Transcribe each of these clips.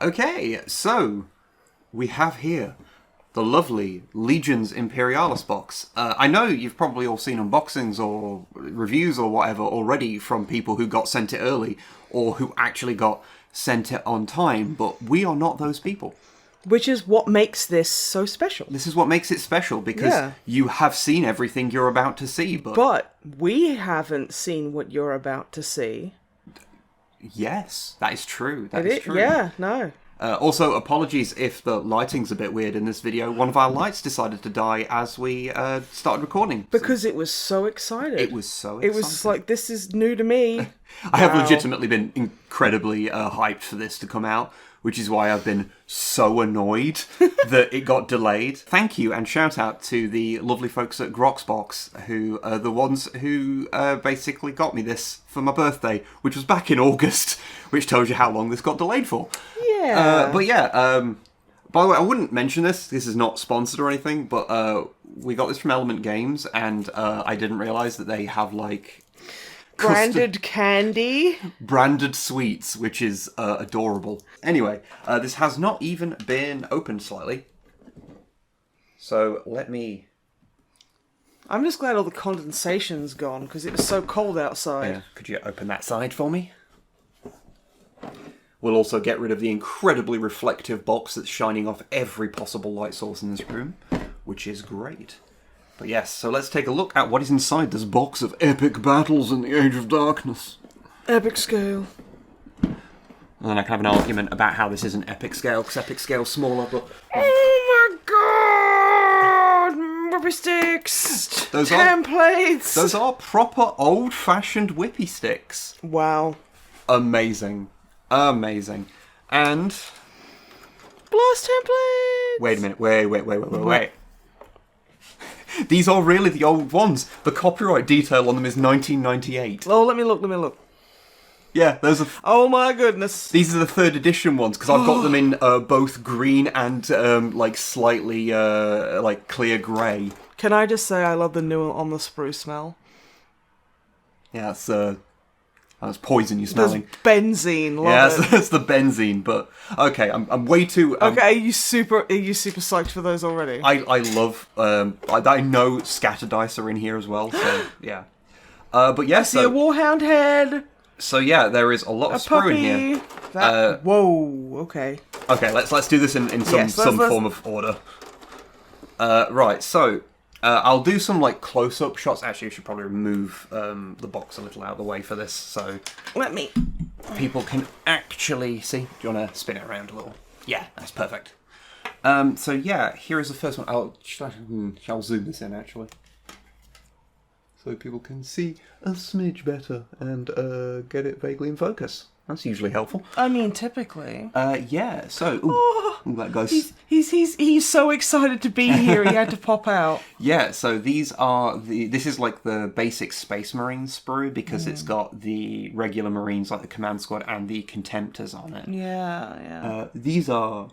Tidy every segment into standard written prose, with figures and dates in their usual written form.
Okay, so we have here the lovely Legion's Imperialis box. I know you've probably all seen unboxings or reviews or whatever already from people who got sent it early or who actually got sent it on time, but we are not those people. Which is what makes this so special. This is what makes it special, because you have seen everything you're about to see, But we haven't seen what you're about to see. Yes, that is true. That is true. Yeah, no. Also, apologies if the lighting's a bit weird in this video. One of our lights decided to die as we started recording. Because it was so excited. It was so exciting. It was like, this is new to me. I have legitimately been incredibly hyped for this to come out, which is why I've been so annoyed that it got delayed. Thank you, and shout out to the lovely folks at GroxBox, who are the ones who basically got me this for my birthday, which was back in August, which tells you how long this got delayed for. Yeah. By the way, I wouldn't mention this. This is not sponsored or anything, but we got this from Element Games, and I didn't realise that they have, like... Branded candy. Branded sweets, which is adorable. Anyway, this has not even been opened slightly. So, let me... I'm just glad all the condensation's gone, because it was so cold outside. Yeah. Could you open that side for me? We'll also get rid of the incredibly reflective box that's shining off every possible light source in this room, which is great. But yes, so let's take a look at what is inside this box of epic battles in the Age of Darkness. Epic scale. And then I can have an argument about how this isn't epic scale, because epic scale's smaller, but... Oh my god! Whippy sticks! Those templates! Those are proper old-fashioned whippy sticks. Wow. Amazing. Amazing. And... Blast templates! Wait a minute. Wait. These are really the old ones. The copyright detail on them is 1998. Oh, let me look. Yeah, those are... Oh my goodness. These are the 3rd edition ones, because I've got them in both green and, like, slightly, like, clear grey. Can I just say I love the new on the sprue smell? Yeah, that's poison you're smelling. There's benzene, love it. That's the benzene, but... Okay, I'm way too... okay, are you super psyched for those already? I love... I know scatter dice are in here as well, so, yeah. But yeah, I see a warhound head! So yeah, there is a lot of sprue in here. Whoa, okay. Okay, let's do this in some form of order. Right, so... I'll do some, like, close-up shots. Actually, I should probably remove the box a little out of the way for this, so... Let me... People can actually see. Do you want to spin it around a little? Yeah, that's perfect. So, yeah, here is the first one. Shall zoom this in, actually. So people can see a smidge better and get it vaguely in focus. That's usually helpful. I mean, typically. Yeah, so... Ooh, that goes... He's so excited to be here, he had to pop out. Yeah, so these are this is like the basic Space Marine sprue, because it's got the regular Marines, like the Command Squad, and the Contemptors on it. Yeah. These are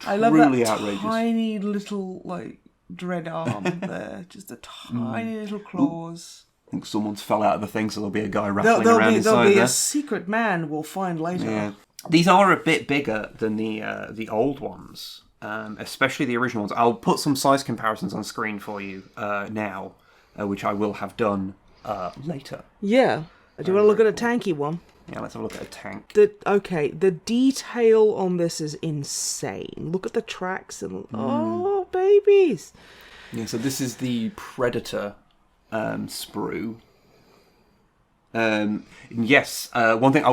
I love truly that outrageous. Tiny little, like, dread arm there. Just a tiny little claws. I think someone's fell out of the thing, so there'll be a guy rattling around inside There'll be there. a secret man we'll find later. Yeah. These are a bit bigger than the old ones, especially the original ones. I'll put some size comparisons on screen for you now, which I will have done later. Yeah. Do you want to look at a tanky one? Yeah, let's have a look at a tank. The detail on this is insane. Look at the tracks and... Oh, babies! Yeah, so this is the Predator sprue. Yes, one thing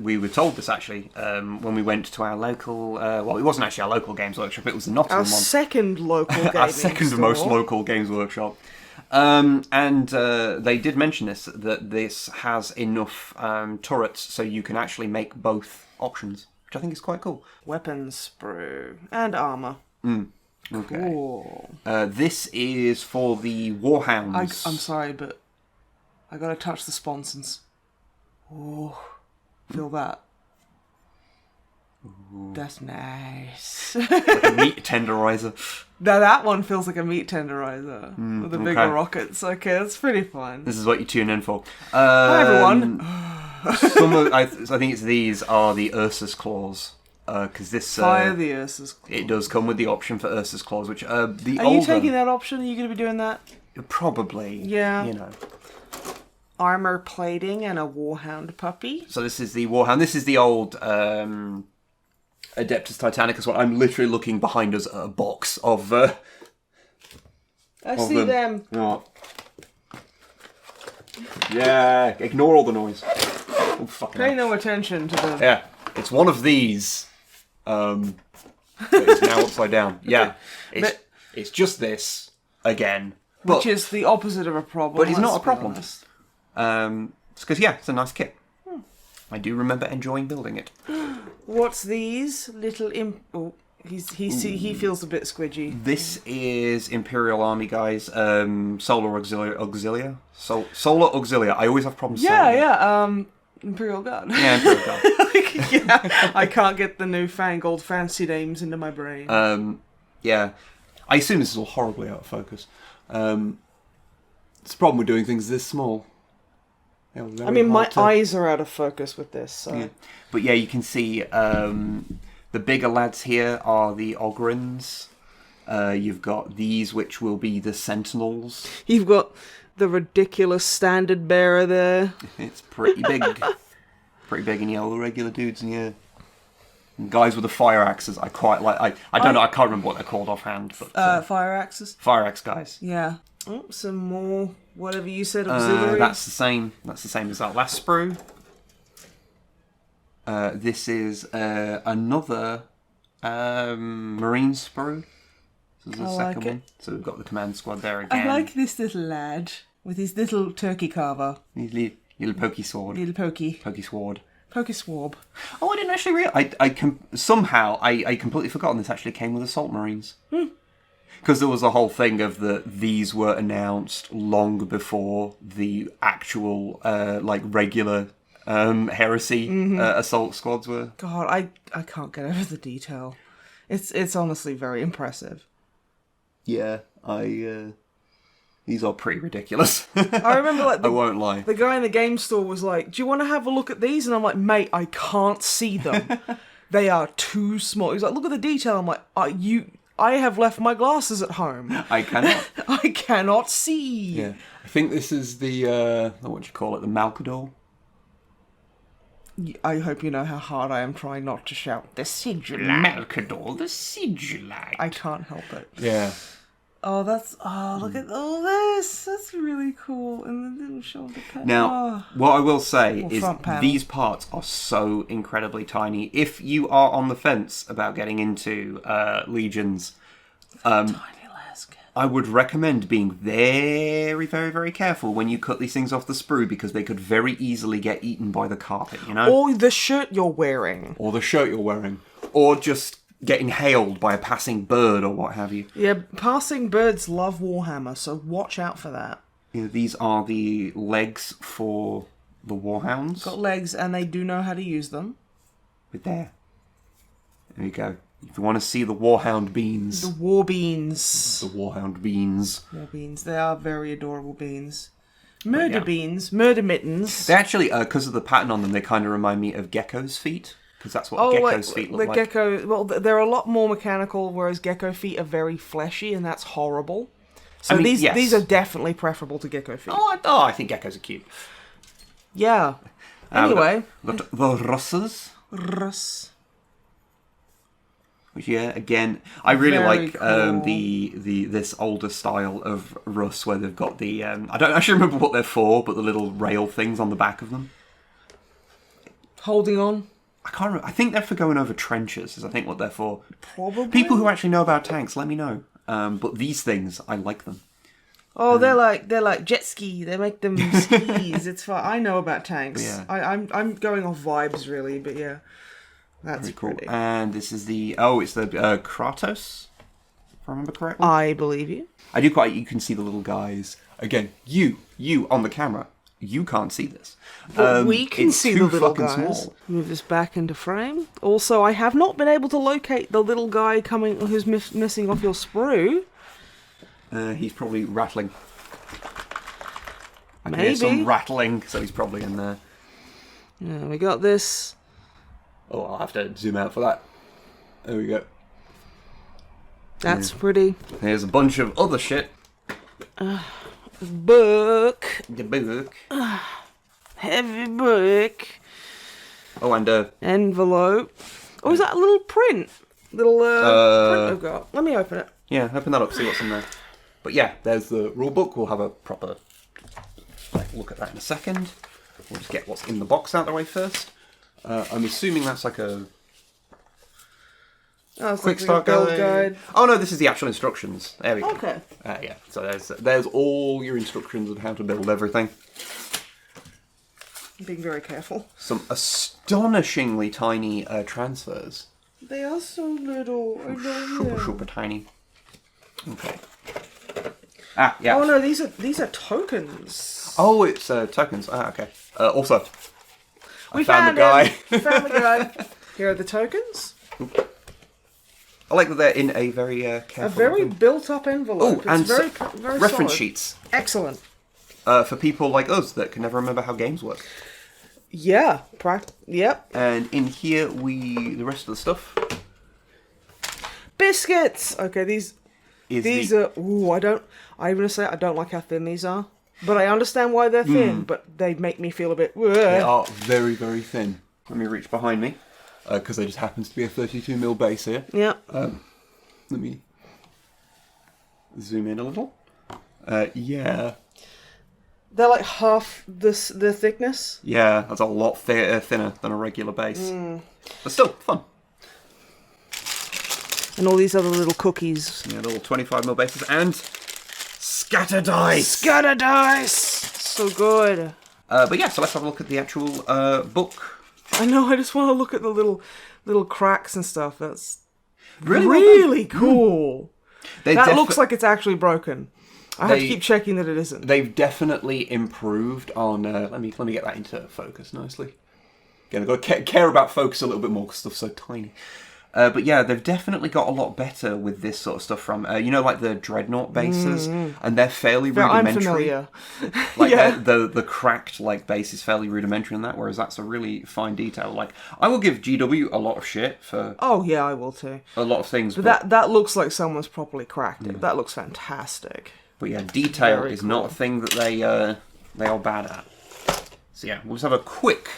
we were told this actually when we went to our local. Well, it wasn't actually our local Games Workshop; it was the Nottingham one. Our second local gaming our second store. most local Games Workshop. And they did mention that this has enough turrets so you can actually make both options, which I think is quite cool. Weapons sprue and armor. Okay. Cool. This is for the Warhounds. I'm sorry, but I gotta touch the sponsons. Oh, feel that. Ooh. That's nice. Like a meat tenderizer. Now that one feels like a meat tenderizer with the bigger rockets. Okay, that's pretty fun. This is what you tune in for. Hi everyone. I think it's these are the Ursus claws. Because this Fire the Ursus claws. It does come with the option for Ursus claws, which Are you taking that option? Are you going to be doing that? Probably. Yeah. You know. Armor plating and a warhound puppy. So this is the warhound. This is the old Adeptus Titanicus one. I'm literally looking behind us at a box of. I see them. Oh. Yeah. Ignore all the noise. Oh, fucking Pay hell. no attention to them. Yeah. It's one of these. It's now upside down. Yeah. It's just this again. Which is the opposite of a problem. But it's not a problem. It's because, it's a nice kit. I do remember enjoying building it. What's these little he feels a bit squidgy. This is Imperial Army, guys. Solar Auxilia. Solar Auxilia. I always have problems saying it. Imperial Guard. Yeah, Imperial Guard. I can't get the newfangled fancy names into my brain. Yeah. I assume this is all horribly out of focus. It's the problem with doing things this small. I mean, my eyes are out of focus with this. So. Yeah. But yeah, you can see the bigger lads here are the Ogrins. You've got these, which will be the Sentinels. You've got the ridiculous standard bearer there. It's pretty big. Pretty big and all the regular dudes and and guys with the fire axes. I quite like. I don't know. I can't remember what they're called offhand. But fire axes. Fire axe guys. Yeah. Oh, some more. Whatever you said, auxiliary. That's the same. That's the same as that last sprue. This is another marine sprue. This is the second one. So we've got the command squad there again. I like this little lad with his little turkey carver. His little pokey sword. Little pokey. Pokey sword. Pokey swab. Oh, I didn't actually realize. Somehow I completely forgotten this actually came with Assault Marines. Because there was a whole thing of these were announced long before the actual regular heresy assault squads were. God, I can't get over the detail. It's honestly very impressive. Yeah, these are pretty ridiculous. I remember I won't lie. The guy in the game store was like, "Do you want to have a look at these?" And I'm like, "Mate, I can't see them. They are too small." He's like, "Look at the detail." I'm like, I have left my glasses at home. I cannot. I cannot see. Yeah, I think this is the what do you call it? The Malcador. I hope you know how hard I am trying not to shout the Sigilite. Malcador, the Sigilite. I can't help it. Yeah. Look at all this. That's really cool. And the little shoulder pad. Now, what I will say is these parts are so incredibly tiny. If you are on the fence about getting into Legions, tiny Laskin. I would recommend being very, very, very careful when you cut these things off the sprue because they could very easily get eaten by the carpet, you know? Or the shirt you're wearing. Or the shirt you're wearing. Or just getting hailed by a passing bird or what have you. Yeah, passing birds love Warhammer, so watch out for that. Yeah, these are the legs for the Warhounds. Got legs, and they do know how to use them. But there you go. If you want to see the Warhound beans. The war beans. The Warhound beans. War beans. They are very adorable beans. Murder beans. Murder mittens. They actually, because of the pattern on them, they kind of remind me of gecko's feet. Because that's what gecko's feet look like. Gecko, well, they're a lot more mechanical, whereas gecko feet are very fleshy, and that's horrible. So these are definitely preferable to gecko feet. I think geckos are cute. Yeah. Anyway. The Russes. Russ. Which, again, I really Very like cool. this older style of Russ where they've got the... I don't actually remember what they're for, but the little rail things on the back of them. Holding on. I can't remember. I think they're for going over trenches, is I think what they're for. Probably. People who actually know about tanks, let me know. But these things, I like them. Oh, they're like jet ski. They make them skis. It's fun. I know about tanks. Yeah. I'm going off vibes really, but yeah, that's Very cool. pretty. And this is it's the Kratos, if I remember correctly. I believe you. I do quite. You can see the little guys again. You on the camera. You can't see this. But we can it's see too the little fucking guys. small. Move this back into frame. Also, I have not been able to locate the little guy who's missing off your sprue. He's probably rattling. I can Maybe. hear some rattling, so he's probably in there. Yeah, we got this. Oh, I'll have to zoom out for that. There we go. That's pretty. Here's a bunch of other shit. Book. The book. Heavy book. Oh, and Envelope. Oh, is that a little print? Little print I've got. Let me open it. yeah, open that up, see what's in there. But yeah, there's the rule book. We'll have a proper look at that in a second. We'll just get what's in the box out of the way first. I'm assuming that's like a quick start guide. Oh no, this is the actual instructions. There we go. Okay. Yeah, so there's all your instructions on how to build everything. Being very careful. Some astonishingly tiny transfers. They are so little. I know. Super tiny. Okay. Ah, yeah. Oh no, these are tokens. Oh, it's tokens. Ah, okay. Also, We found the guy. We found the guy. Here are the tokens. I like that they're in a very careful. A very built-up envelope. Oh, and it's very reference solid. sheets. Excellent. For people like us that can never remember how games work. Yeah. Yep. And in here, the rest of the stuff. Biscuits. Okay, these are. Ooh, I'm gonna say I don't like how thin these are, but I understand why they're thin. But they make me feel a bit. They are very, very thin. Let me reach behind me, because there just happens to be a 32mm base here. Yeah. Let me zoom in a little. Yeah. They're like half the thickness. Yeah, that's a lot thinner than a regular base. But still, fun. And all these other little cookies. Yeah, little 25mm bases and scatter dice. Scatter dice. So good. But yeah, so let's have a look at the actual book. I know. I just want to look at the little cracks and stuff. That's Really, really cool. That looks like it's actually broken. I have to keep checking that it isn't. They've definitely improved on. Let me get that into focus nicely. Again, I've got to care about focus a little bit more because stuff's so tiny. But yeah, they've definitely got a lot better with this sort of stuff from, like the Dreadnought bases, and they're fairly rudimentary. I'm familiar. Like, yeah. the cracked, base is fairly rudimentary in that, whereas that's a really fine detail. Like, I will give GW a lot of shit for... Oh, yeah, I will too. A lot of things. But that looks like someone's properly cracked it. That looks fantastic. But yeah, detail is not a thing that they are bad at. So yeah, we'll just have a quick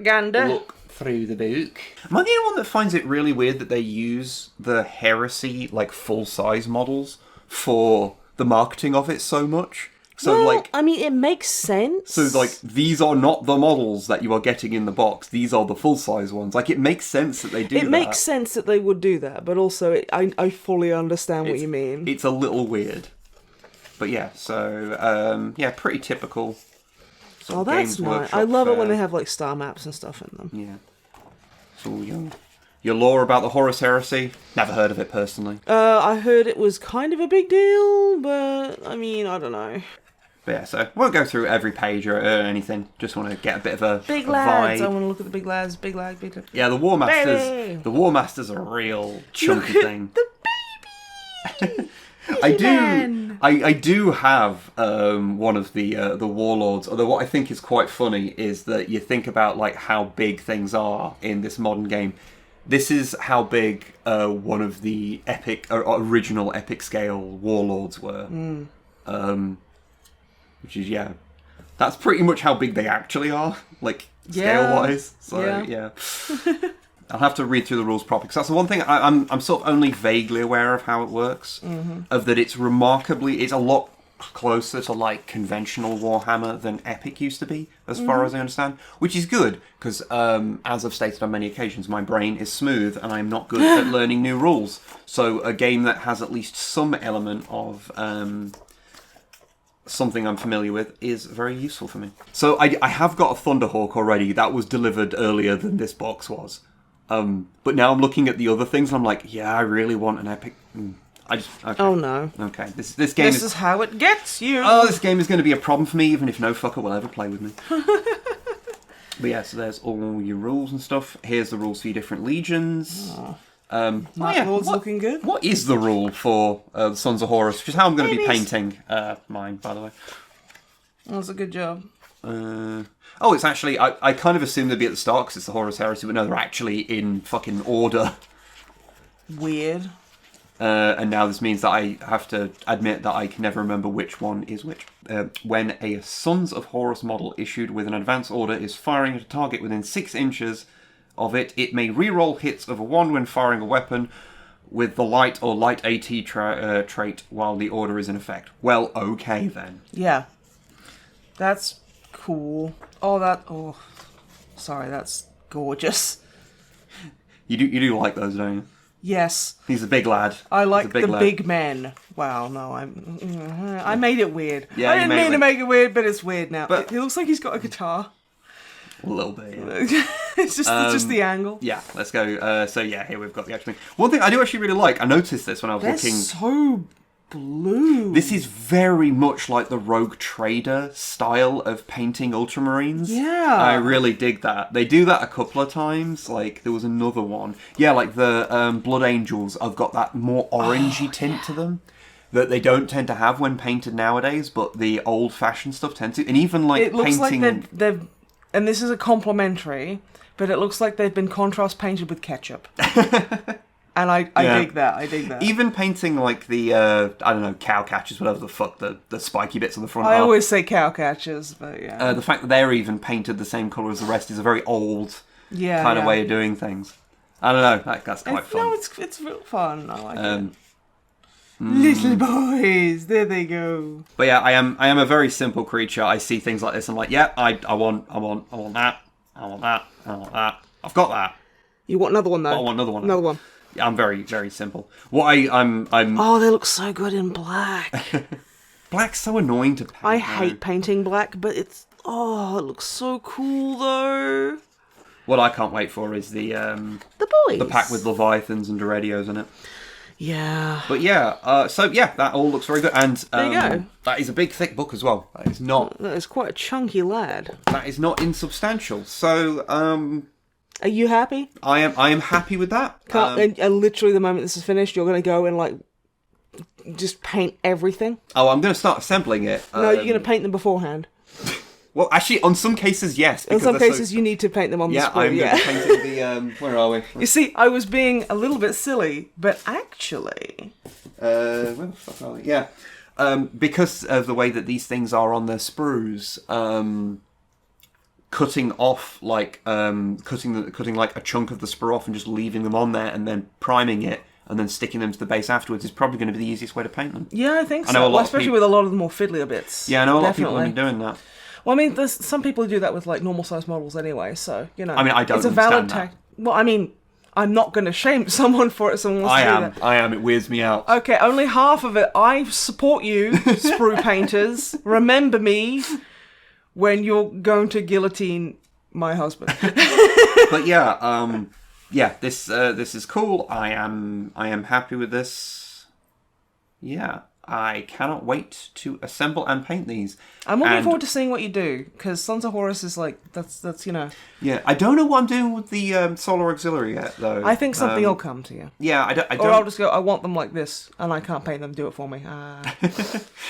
gander. Look through the book. Am I the only one that finds it really weird that they use the Heresy, full-size models for the marketing of it so much? So, well, I mean, it makes sense. So, these are not the models that you are getting in the box. These are the full-size ones. It makes sense that they do that. It makes sense that they would do that, but also, I fully understand what you mean. It's a little weird. But yeah, so, pretty typical. Oh, that's nice. I love it when they have, star maps and stuff in them. Yeah. So, your lore about the Horus Heresy? Never heard of it, personally. I heard it was kind of a big deal, but, I mean, I don't know. But yeah, so won't go through every page or anything. Just want to get a bit of a big a lads. vibe. I want to look at the big lads. Big lag, big lag. Yeah, the War Masters. Baby. The War Masters are a real chunky thing. The baby. I do have one of the warlords. Although what I think is quite funny is that you think about how big things are in this modern game. This is how big one of the original epic scale warlords were. Which is, that's pretty much how big they actually are, scale-wise. So, yeah. I'll have to read through the rules properly, because that's the one thing I'm sort of only vaguely aware of how it works. Of that it's a lot closer to, conventional Warhammer than Epic used to be, as far as I understand. Which is good, because, as I've stated on many occasions, my brain is smooth, and I'm not good at learning new rules. So a game that has at least some element of... something I'm familiar with is very useful for me. So I have got a Thunderhawk already. That was delivered earlier than this box was. But now I'm looking at the other things and I'm like, yeah, I really want an epic... Okay. Oh no. Okay, this game is how it gets you. Oh, this game is going to be a problem for me, even if no fucker will ever play with me. But yeah, so there's all your rules and stuff. Here's the rules for your different legions. Night Lord's looking good. What is the rule for the Sons of Horus? Which is how I'm going to be painting mine, by the way. That's a good job. Oh, it's actually... I kind of assumed they'd be at the start because it's the Horus Heresy, but no, they're actually in fucking order. Weird. And now this means that I have to admit that I can never remember which one is which. When a Sons of Horus model issued with an advance order is firing at a target within 6 inches of it, it may re-roll hits of a 1 when firing a weapon with the light or light AT trait while the order is in effect. Well, okay then. Yeah. That's cool. Oh, sorry, that's gorgeous. You do like those, don't you? Yes. He's a big lad. I like the lad. big men. Wow, no, I made it weird. Yeah, I didn't mean to make it weird, but it's weird now. But it looks like he's got a guitar. A little bit, yeah. It's just the angle. Yeah, let's go. So yeah, here we've got the actual thing. One thing I do actually really like, I noticed this when I was They're looking. so blue. This is very much like the Rogue Trader style of painting Ultramarines. Yeah. I really dig that. They do that a couple of times. Like, there was another one. Yeah, like the Blood Angels have got that more orangey tint to them that they don't tend to have when painted nowadays, but the old-fashioned stuff tends to. And even like it looks painting... like they've and this is a complimentary, but it looks like they've been contrast painted with ketchup. And I dig that. I dig that. Even painting like the, I don't know, cow catchers, whatever the fuck, the spiky bits on the front I are. always say cow catchers, but yeah. The fact that they're even painted the same colour as the rest is a very old kind of way of doing things. I don't know, that's quite fun. No, it's real fun. I like it. Little boys, there they go. But yeah, I am a very simple creature. I see things like this and I'm like, yeah, I want that, I want that, I want that. I've got that. You want another one though? But I want another one. Another one. Yeah, I'm very, very simple. What I'm Oh, they look so good in black. Black's so annoying to paint. I hate painting black, but it looks so cool though. What I can't wait for is the boys. The pack with Leviathans and Doredios in it. Yeah. But yeah, so yeah, that all looks very good. And there you go. That is a big, thick book as well. That is not... That is quite a chunky lad. That is not insubstantial. So, are you happy? I am happy with that. And literally the moment this is finished, you're going to go and like just paint everything? Oh, I'm going to start assembling it. No, you're going to paint them beforehand. Well, actually, on some cases, yes. In some cases, you need to paint them on the sprue. Yeah, I'm painting the... where are we? You see, I was being a little bit silly, but actually... where the fuck are we? Yeah. Because of the way that these things are on their sprues, cutting off, like, cutting like a chunk of the sprue off and just leaving them on there and then priming it and then sticking them to the base afterwards is probably going to be the easiest way to paint them. Yeah, I think so. Especially with a lot of the more fiddlier bits. Yeah, I know a lot of people have been doing that. Well, I mean, there's some people who do that with, like, normal-sized models anyway, so, you know. I mean, I don't it's a valid Well, I mean, I'm not going to shame someone for it if someone wants to do that. I am. It weirds me out. Okay, only half of it. I support you, sprue painters. Remember me when you're going to guillotine my husband. But yeah, this is cool. I am happy with this. Yeah. I cannot wait to assemble and paint these. I'm looking forward to seeing what you do, because Sons of Horus is like, that's you know... Yeah, I don't know what I'm doing with the Solar Auxiliary yet, though. I think something will come to you. Yeah, I don't... Or I'll just go, I want them like this, and I can't paint them, do it for me.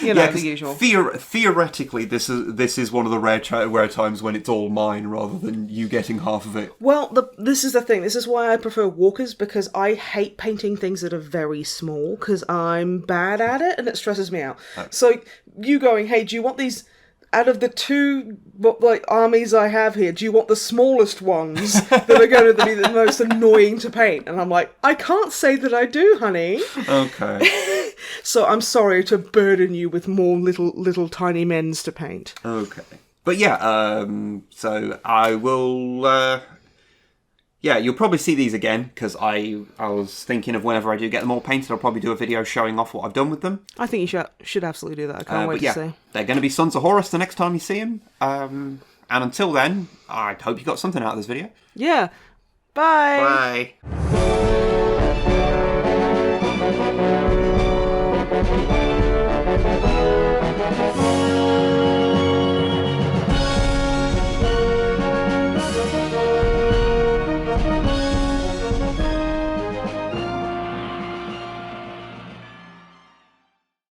You know, the usual. Theoretically, this is one of the rare times when it's all mine, rather than you getting half of it. Well, this is the thing. This is why I prefer walkers, because I hate painting things that are very small, because I'm bad at it, and it stresses me out. So, you going, hey, do you want these... Out of the two armies I have here, do you want the smallest ones that are going to be the most annoying to paint? And I'm like, I can't say that I do, honey. Okay. So I'm sorry to burden you with more little tiny men's to paint. Okay. But yeah, so I will... yeah, you'll probably see these again, because I was thinking of whenever I do get them all painted, I'll probably do a video showing off what I've done with them. I think you should absolutely do that. I can't wait to see. They're going to be Sons of Horus the next time you see them. And until then, I hope you got something out of this video. Yeah. Bye. Bye.